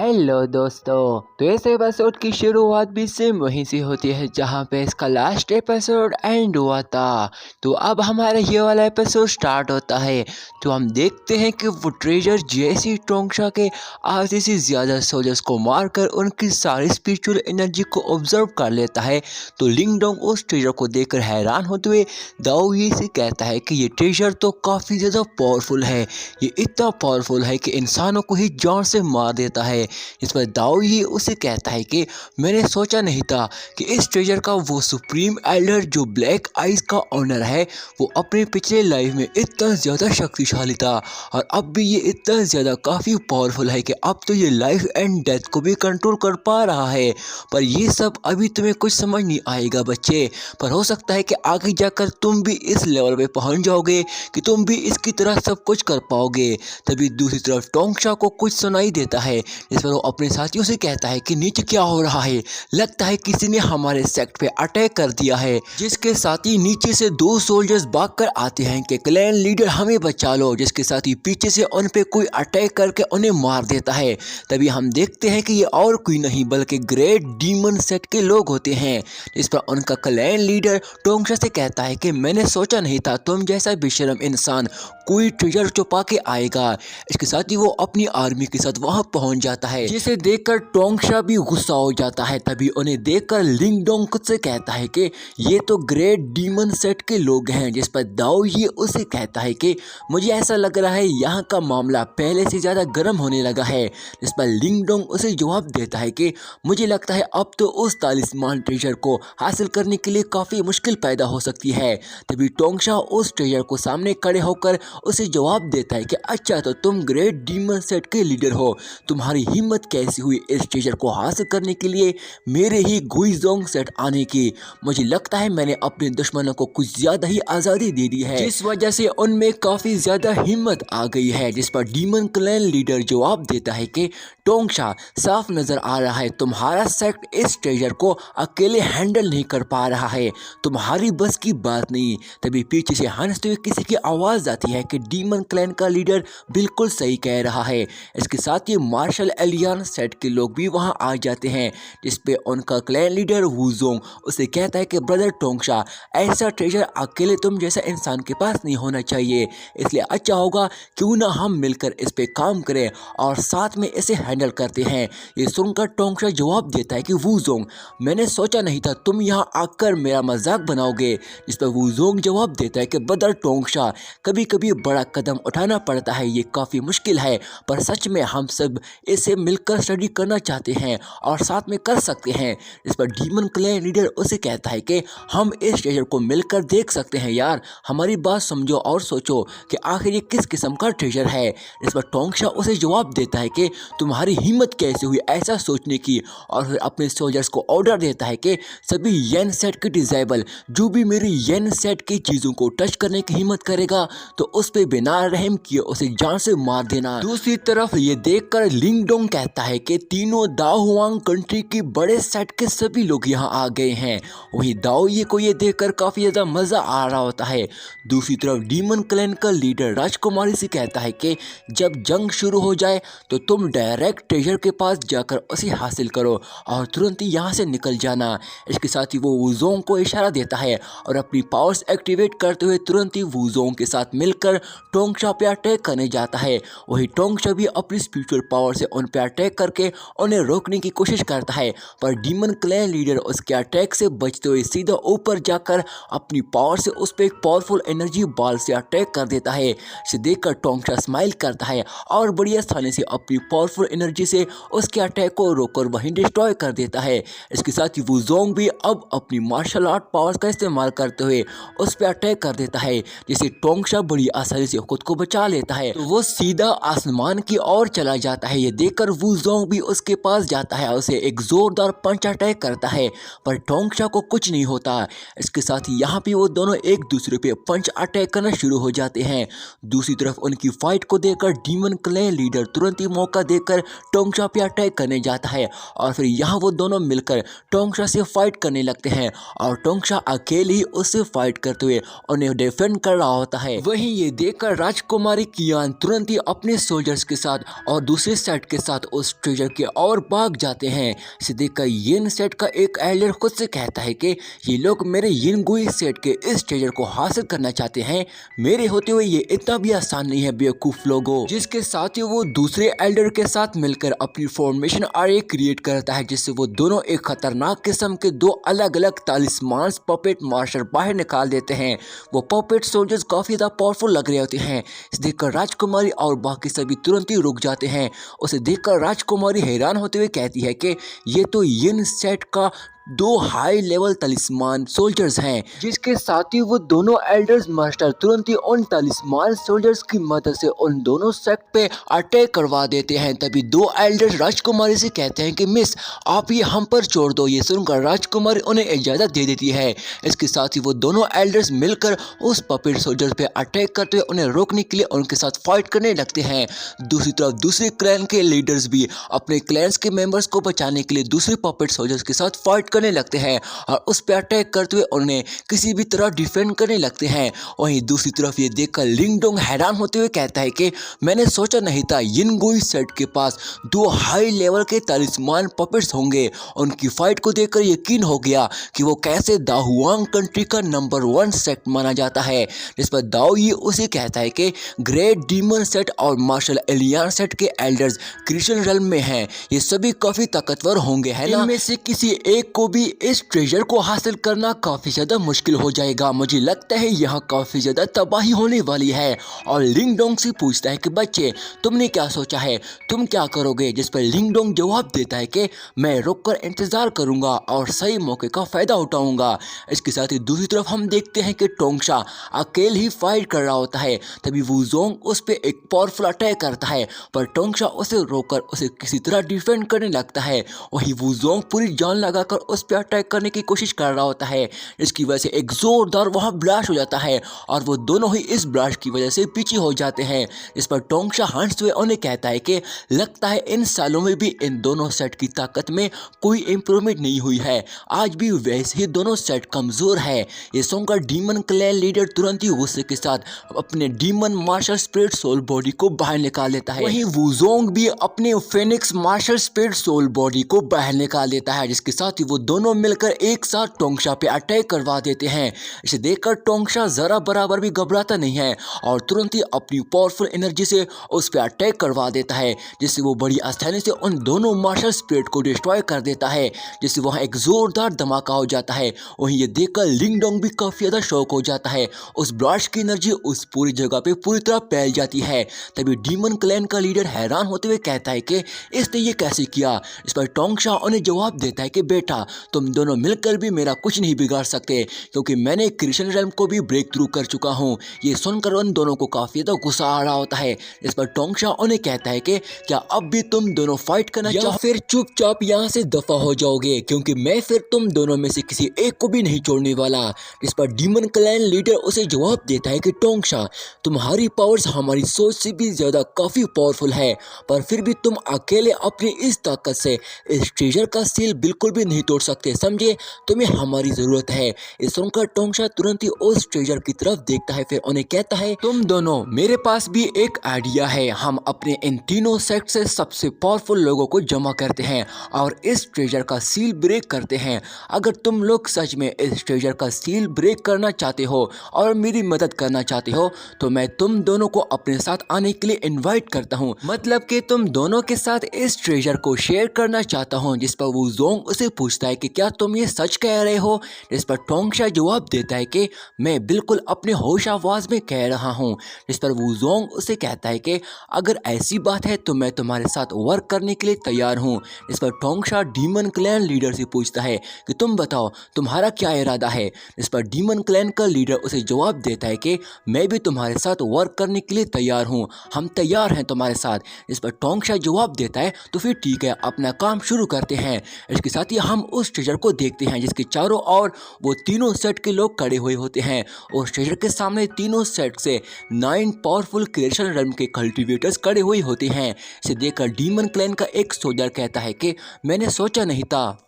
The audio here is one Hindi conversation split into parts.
हेलो दोस्तों। तो इस एपिसोड की शुरुआत भी सेम वहीं से होती है जहां पे इसका लास्ट एपिसोड एंड हुआ था। तो अब हमारा ये वाला एपिसोड स्टार्ट होता है। तो हम देखते हैं कि वो ट्रेजर जैसी टोंगशा के आधे से ज़्यादा सोल्जर्स को मारकर उनकी सारी स्पिरिचुअल एनर्जी को ऑब्जर्व कर लेता है। तो लिंगडोंग उस ट्रेजर को देखकर हैरान होते हुए दाओ ये से कहता है कि ये ट्रेजर तो काफ़ी ज़्यादा पावरफुल है। ये इतना पावरफुल है कि इंसानों को ही जान से मार देता है। इस पर दाओ ये उसे कहता है कि मैंने सोचा नहीं था कि इस ट्रेजर का वो सुप्रीम एल्डर जो ब्लैक आइज का ऑनर है वो अपने पिछले लाइफ में इतना ज़्यादा शक्तिशाली था और अब भी ये इतना ज़्यादा काफ़ी पावरफुल है कि अब तो ये लाइफ एंड डेथ को भी कंट्रोल कर पा रहा है। पर ये सब अभी तुम्हें कुछ समझ नहीं आएगा बच्चे, पर हो सकता है कि आगे जाकर तुम भी इस लेवल पे पहुंच जाओगे कि तुम भी इसकी तरह सब कुछ कर पाओगे। तभी दूसरी तरफ टोंगशा को कुछ सुनाई देता है जिस पर वो अपने साथियों से कहता है कि नीचे क्या हो रहा है, लगता है किसी ने हमारे सेक्ट पे अटैक कर दिया है। जिसके साथी नीचे से दो सोल्जर्स भागकर आते हैं कि क्लैन लीडर हमें बचा लो, जिसके साथी पीछे से उन पे कोई अटैक करके उन्हें मार देता है। तभी हम देखते हैं कि ये और कोई नहीं बल्कि ग्रेट डीमन सेट के लोग होते हैं। इस पर उनका क्लैन लीडर टोंगशा से कहता है कि मैंने सोचा नहीं था तुम जैसा बेशरम इंसान कोई ट्रेजर छुपा के आएगा। इसके साथ ही वो अपनी आर्मी के साथ वहां पहुंच जाता है, जिसे देखकर टोंगशा भी गुस्सा हो जाता है। तभी उन्हें देखकर लिंगडोंग खुद से कहता है कि ये तो ग्रेट डीमन सेट के लोग हैं। जिस पर दाओ ये उसे कहता है कि मुझे ऐसा लग रहा है यहाँ का मामला पहले से ज़्यादा गर्म होने लगा है। जिस पर लिंगडोंग उसे जवाब देता है कि मुझे लगता है अब तो उस तालिस्मान ट्रेजर को हासिल करने के लिए काफ़ी मुश्किल पैदा हो सकती है। तभी टोंगशा उस ट्रेजर को सामने खड़े होकर उसे जवाब देता है कि अच्छा तो तुम ग्रेट डीमन सेट के लीडर हो, तुम्हारी हिम्मत कैसी हुई इस ट्रेजर को हासिल करने के लिए मेरे ही गुइजोंग सेट आने की। मुझे लगता है मैंने अपने दुश्मनों को कुछ ज़्यादा ही आज़ादी दे दी है, जिस वजह से उनमें काफ़ी ज़्यादा हिम्मत आ गई है। जिस पर डीमन क्लैन लीडर जवाब देता है कि टोंगशा साफ नज़र आ रहा है तुम्हारा सेक्ट इस ट्रेजर को अकेले हैंडल नहीं कर पा रहा है, तुम्हारी बस की बात नहीं। तभी पीछे से हंसते हुए किसी की आवाज़ आती है कि डीमन क्लैन का लीडर बिल्कुल सही कह रहा है। इसके साथ ही मार्शल एलियंस सेट के लोग भी वहां आ जाते हैं, जिस पे उनका क्लैन लीडर वुजोंग उसे कहता है कि ब्रदर टोंगशा ऐसा ट्रेजर अकेले तुम जैसा इंसान के पास नहीं होना चाहिए, इसलिए अच्छा होगा क्यों ना हम मिलकर इस पे काम करें और साथ में इसे हैंडल करते हैं। ये सुनकर टोंगशा जवाब देता है कि वुजोंग मैंने सोचा नहीं था तुम यहाँ आकर मेरा मजाक बनाओगे। जिस पर वुजोंग जवाब देता है कि ब्रदर टोंगशा कभी कभी बड़ा कदम उठाना पड़ता है, ये काफ़ी मुश्किल है, पर सच में हम सब इसे मिलकर स्टडी करना चाहते हैं और साथ में कर सकते हैं। इस पर डीमन क्लैन लीडर उसे कहता है कि हम इस ट्रेजर को मिलकर देख सकते हैं यार, हमारी बात समझो और सोचो कि आखिर ये किस किस्म का ट्रेजर है। इस पर टोंगशा उसे जवाब देता है कि तुम्हारी हिम्मत कैसे हुई ऐसा सोचने की, और फिर अपने सोल्जर्स को ऑर्डर देता है कि सभी येन सेट के डिसेबल जो भी मेरी येन सेट की चीज़ों को टच करने की हिम्मत करेगा तो उस पर बिना रहम किए उसे जान से मार देना। दूसरी तरफ ये देखकर लिंगडोंग कहता है कि तीनों दाओ हुआंग कंट्री के बड़े सेट के सभी लोग यहाँ आ गए हैं। वहीं दाओ ये को ये देखकर काफ़ी ज़्यादा मज़ा आ रहा होता है। दूसरी तरफ डीमन क्लैन का लीडर राजकुमारी से कहता है कि जब जंग शुरू हो जाए तो तुम डायरेक्ट ट्रेजर के पास जाकर उसे हासिल करो और तुरंत ही यहाँ से निकल जाना। इसके साथ ही वो वुजोंग को इशारा देता है और अपनी पावर्स एक्टिवेट करते हुए तुरंत ही वुजोंग के साथ मिलकर टोंगशा पे अटैक करने जाता है। वही टोंगशा भी अपनी स्पिरिचुअल पावर से उन पे अटैक करके उन्हें रोकने की कोशिश करता है, पर डीमन क्लैन लीडर उसके अटैक से बचते हुए सीधा ऊपर जाकर अपनी पावर से उस पर एक पावरफुल एनर्जी बॉल से अटैक कर देता है। इसे देखकर टोंगशा स्माइल करता है और बड़ी आसानी से अपनी पावरफुल एनर्जी से उसके अटैक को रोककर वहीं डिस्ट्रॉय कर देता है। इसके साथ ही वुजोंग भी अब अपनी मार्शल आर्ट पावर्स का इस्तेमाल करते हुए उस पर अटैक कर देता है, जिसे टोंगशा बड़ी आसानी से खुद को बचा लेता है। तो वो सीधा आसमान की ओर चला जाता है। ये देखकर वुजोंग भी उसके पास जाता है, उसे एक जोरदार पंच अटैक करता है, पर टोंगशा को कुछ नहीं होता। इसके साथ ही यहाँ पे वो दोनों एक दूसरे पे पंच अटैक करना शुरू हो जाते हैं। दूसरी तरफ उनकी फाइट को देखकर डीमन क्लैन लीडर तुरंत ही मौका देकर टोंगशा पे अटैक करने जाता है और फिर यहाँ वो दोनों मिलकर टोंगशा से फाइट करने लगते हैं और टोंगशा अकेले ही उससे फाइट करते हुए उन्हें डिफेंड कर रहा होता है। वहीं ये देखकर राजकुमारी कियान तुरंत ही अपने सोल्जर्स के साथ और दूसरे सेट के साथ उस ट्रेजर के और भाग जाते हैं। इसे देखकर यिन सेट का एक एल्डर खुद से कहता है कि ये लोग मेरे यिनगुई सेट के इस ट्रेजर को हासिल करना चाहते हैं, मेरे होते हुए ये इतना भी आसान नहीं है बेवकूफ लोगों। जिसके साथ ही वो दूसरे एल्डर के साथ मिलकर अपनी फॉर्मेशन आर्य क्रिएट करता है, जिससे वो दोनों एक खतरनाक किस्म के दो अलग अलग तालिस्मान पपेट मार्शल बाहर निकाल देते हैं। वो पपेट सोल्जर्स काफी ज्यादा पावरफुल लग रहे होते हैं। इसे देखकर राजकुमारी और बाकी सभी तुरंत ही रुक जाते हैं। उसे देखकर राजकुमारी हैरान होते हुए कहती है कि ये तो यिन सेट का दो हाई लेवल तलिस्मान सोल्जर्स हैं। जिसके साथ ही वो दोनों एल्डर्स मास्टर तुरंत ही उन तलिस्मान सोल्जर्स की मदद से उन दोनों सेक्ट पे अटैक करवा देते हैं। तभी दो एल्डर्स राजकुमारी से कहते हैं कि मिस आप ये हम पर छोड़ दो। ये सुनकर राजकुमारी उन्हें इजाजत दे देती है। इसके साथ ही वो दोनों एल्डर्स मिलकर उस पपेट सोल्जर्स पे अटैक करते हुए उन्हें रोकने के लिए उनके साथ फाइट करने लगते हैं। दूसरी तरफ दूसरे क्लैन के लीडर्स भी अपने क्लैंस के मेंबर्स को बचाने के लिए दूसरे पपेट सोल्जर्स के साथ फाइट करने लगते हैं और उस पर अटैक करते हुए उन्हें किसी भी तरह डिफेंड करने लगते हैं। वहीं दूसरी तरफ ये देखकर लिंगडोंग हैरान होते हुए कहता है कि मैंने सोचा नहीं था यिनगुई सेट के पास दो हाई लेवल के तालिस्मान पपेट्स होंगे। उनकी फाइट को देखकर यकीन हो गया कि वो कैसे दाहुआंग कंट्री का नंबर 1 सेट माना जाता है। जिस पर दाओ ये उसे कहता है कि ग्रेट डीमन सेट और मार्शल एलियन सेट के एल्डर्स क्रिश्चियन रेल्म में हैं, ये सभी काफी ताकतवर होंगे, है ना। इनमें से किसी एक को भी इस ट्रेजर को हासिल करना काफी ज्यादा मुश्किल हो जाएगा। मुझे लगता है यहाँ काफी ज्यादा तबाही होने वाली है। और लिंगडोंग से पूछता है कि बच्चे तुमने क्या सोचा है, तुम क्या करोगे। जिस पर लिंगडोंग जवाब देता है कि मैं रुककर इंतजार करूंगा और सही मौके का फायदा उठाऊंगा। इसके साथ ही दूसरी तरफ हम देखते हैं कि टोंगशा अकेले ही फाइट कर रहा होता है। तभी वुजोंग उस पर एक पावरफुल अटैक करता है, पर टोंगशा उसे रोककर उसे किसी तरह डिफेंड करने लगता है। वही वुजोंग पूरी जान लगाकर उस पर अटैक करने की कोशिश कर रहा होता है, इसकी वजह से एक जोरदार वहां ब्लास्ट हो जाता है और वो दोनों ही इस ब्लास्ट की वजह से पीछे हो जाते हैं। इस पर टोंगशा हंसते हुए उन्हें कहता है कि लगता है इन सालों में भी इन दोनों सेट की ताकत में कोई इंप्रूवमेंट नहीं हुई है, आज भी वैसे ही दोनों सेट कमजोर है। ये सुनकर डीमन क्लैन लीडर तुरंत ही गुस्से के साथ अपने demon martial spirit soul body को बाहर निकाल लेता है। वहीं वुजोंग भी अपने phoenix martial spirit soul body को बाहर निकाल देता है, जिसके साथ ही वो दोनों मिलकर एक साथ टोंगशा पे अटैक करवा देते हैं। इसे देखकर टोंगशा जरा बराबर भी घबराता नहीं है और तुरंत ही अपनी पावरफुल एनर्जी से उस पे अटैक करवा देता है, जिससे वो बड़ी आसानी से उन दोनों मार्शल स्पिरिट को डिस्ट्रॉय कर देता है, जिससे वहाँ एक जोरदार धमाका हो जाता है। वहीं ये देखकर लिंगडोंग भी काफी ज्यादा शॉक हो जाता है। उस ब्लास्ट की एनर्जी उस पूरी जगह पे पूरी तरह फैल जाती है। तभी डीमन क्लैन का लीडर हैरान होते हुए कहता है कि इसने ये कैसे किया। इस पर टोंगशा उन्हें जवाब देता है कि बेटा तुम दोनों मिलकर भी मेरा कुछ नहीं बिगाड़ सकते, क्योंकि मैंने क्रिश्चियन रेल्म को भी ब्रेक थ्रू कर चुका हूँ। ये सुनकर उन दोनों को काफी ज्यादा गुस्सा आ रहा होता है। इस पर टोंगशा उन्हें कहता है कि क्या अब भी तुम दोनों फाइट करना या फिर चुपचाप यहाँ से दफा हो जाओगे, क्योंकि मैं फिर तुम दोनों में से किसी एक को भी नहीं छोड़ने वाला। इस पर डीमन क्लैन लीडर उसे जवाब देता है कि टोंगशा तुम्हारी पावर्स हमारी सोच से भी ज्यादा काफी पावरफुल है, पर फिर भी तुम अकेले अपनी इस ताकत से इस ट्रेजर का सील बिल्कुल भी नहीं तोड़ सकते, समझे। तुम्हें हमारी जरूरत है। इस सुनकर टोंगशा तुरंत ही उस ट्रेजर की तरफ देखता है, फिर उन्हें कहता है तुम दोनों मेरे पास भी एक आइडिया है। हम अपने इन तीनों सेक्ट से सबसे पावरफुल लोगों को जमा करते हैं और इस ट्रेजर का सील ब्रेक करते हैं। अगर तुम लोग सच में इस ट्रेजर का सील ब्रेक करना चाहते हो और मेरी मदद करना चाहते हो तो मैं तुम दोनों को अपने साथ आने के लिए इनवाइट करता हूँ, मतलब कि तुम दोनों के साथ इस ट्रेजर को शेयर करना चाहता हूँ। जिस पर वुजोंग उसे पूछता है कि क्या तुम ये सच कह रहे हो। जिस पर टोंगशा जवाब देता है कि मैं बिल्कुल अपने होश आवाज में कह रहा हूँ। जिस पर वुजोंग उसे कहता है कि अगर ऐसी बात है तो मैं तुम्हारे साथ वर्क करने के लिए तैयार हूँ। इस पर टोंगशा डीमन क्लैन लीडर से पूछता है कि तुम बताओ तुम्हारा क्या इरादा है। इस पर डीमन क्लैन का लीडर उसे जवाब देता है कि मैं भी तुम्हारे साथ वर्क करने के लिए तैयार हूँ, हम तैयार हैं तुम्हारे साथ। इस पर टोंगशा जवाब देता है तो फिर ठीक है, अपना काम शुरू करते हैं। इसके साथ ही हम उस ट्रेजर को देखते हैं जिसके चारों ओर वो तीनों सेट के लोग खड़े हुए होते हैं। उस ट्रेजर के सामने तीनों सेट से 9 पावरफुल क्रिएशन रेल्म के कल्टीवेटर्स खड़े हुए होते हैं। इसे देखकर डीमन क्लैन का एक सोल्जर कहता है कि मैंने सोचा नहीं था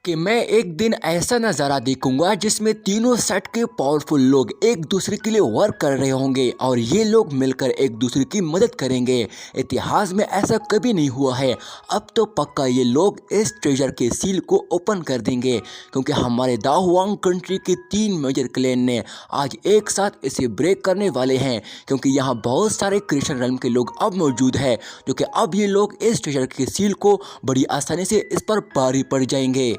कि मैं एक दिन ऐसा नज़ारा देखूंगा जिसमें तीनों सेट के पावरफुल लोग एक दूसरे के लिए वर्क कर रहे होंगे और ये लोग मिलकर एक दूसरे की मदद करेंगे। इतिहास में ऐसा कभी नहीं हुआ है। अब तो पक्का ये लोग इस ट्रेजर के सील को ओपन कर देंगे, क्योंकि हमारे दा हुआंग कंट्री के 3 मेजर क्लैन ने आज एक साथ इसे ब्रेक करने वाले हैं, क्योंकि यहाँ बहुत सारे क्रिएशन रेल्म के लोग अब मौजूद है, जो कि अब ये लोग इस ट्रेजर के सील को बड़ी आसानी से इस पर भारी पड़ जाएंगे।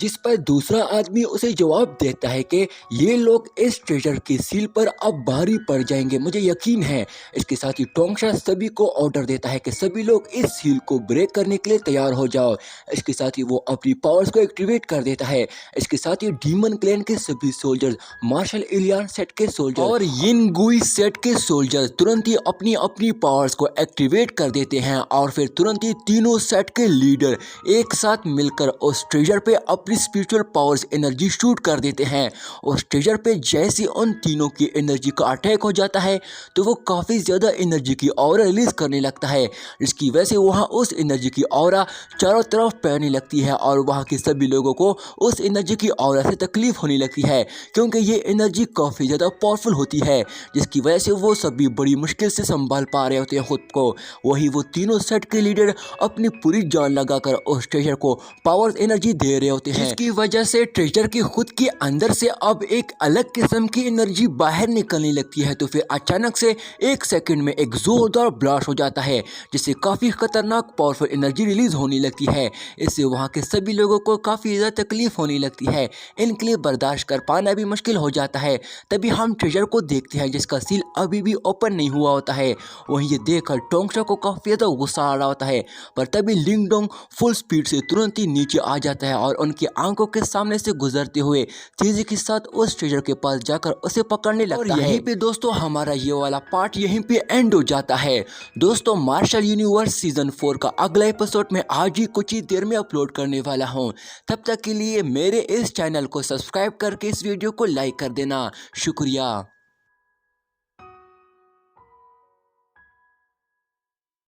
जिस पर दूसरा आदमी उसे जवाब देता है कि ये लोग इस ट्रेजर की सील पर अब भारी पड़ जाएंगे, मुझे यकीन है। इसके साथ ही टोंगशा सभी को ऑर्डर देता है कि सभी लोग इस सील को ब्रेक करने के लिए तैयार हो जाओ। इसके साथ ही वो अपनी पावर्स को एक्टिवेट कर देता है। इसके साथ ही डीमन क्लैन के सभी सोल्जर्स, मार्शल इलियन सेट के सोल्जर और यिन गुई सेट के सोल्जर तुरंत ही अपनी अपनी पावर्स को एक्टिवेट कर देते हैं और फिर तुरंत ही तीनों सेट के लीडर एक साथ मिलकर उस ट्रेजर पे अपनी स्पिरिचुअल पावर्स एनर्जी शूट कर देते हैं। उस ट्रेजर पे जैसे उन तीनों की एनर्जी का अटैक हो जाता है तो वो काफ़ी ज़्यादा एनर्जी की ऑरा रिलीज करने लगता है, जिसकी वजह से वहाँ उस एनर्जी की ऑरा चारों तरफ फैलने लगती है और वहाँ के सभी लोगों को उस एनर्जी की ऑरा से तकलीफ होने लगती है, क्योंकि ये एनर्जी काफ़ी ज़्यादा पावरफुल होती है, जिसकी वजह से वो सभी बड़ी मुश्किल से संभाल पा रहे होते हैं खुद को। वही वो तीनों सेट के लीडर अपनी पूरी जान लगाकर उस ट्रेजर को पावर एनर्जी दे रहे होते हैं, जिसकी वजह से ट्रेजर के खुद के अंदर से अब एक अलग किस्म की एनर्जी बाहर निकलने लगती है। तो फिर अचानक से एक सेकंड में एक जोरदार ब्लास्ट हो जाता है, जिससे काफ़ी खतरनाक पावरफुल एनर्जी रिलीज होने लगती है। इससे वहाँ के सभी लोगों को काफ़ी ज़्यादा तकलीफ होने लगती है, इनके लिए बर्दाश्त कर पाना भी मुश्किल हो जाता है। तभी हम ट्रेजर को देखते हैं जिसका सील अभी भी ओपन नहीं हुआ होता है। वहीं ये देखकर टोंगशा को काफ़ी ज़्यादा गुस्सा आ रहा होता है, पर तभी लिंगडोंग फुल स्पीड से तुरंत ही नीचे आ जाता है और उनकी आंखों के सामने से गुजरते हुए तेजी के साथ उस ट्रेजर के पास जाकर उसे पकड़ने लगता है। यहीं पे दोस्तों हमारा ये वाला पार्ट यहीं पे एंड हो जाता है। दोस्तों मार्शल यूनिवर्स सीजन 4 का अगला एपिसोड मैं आज ही कुछ ही देर में अपलोड करने वाला हूँ। तब तक के लिए मेरे इस चैनल को सब्सक्राइब करके इस वीडियो को लाइक कर देना। शुक्रिया।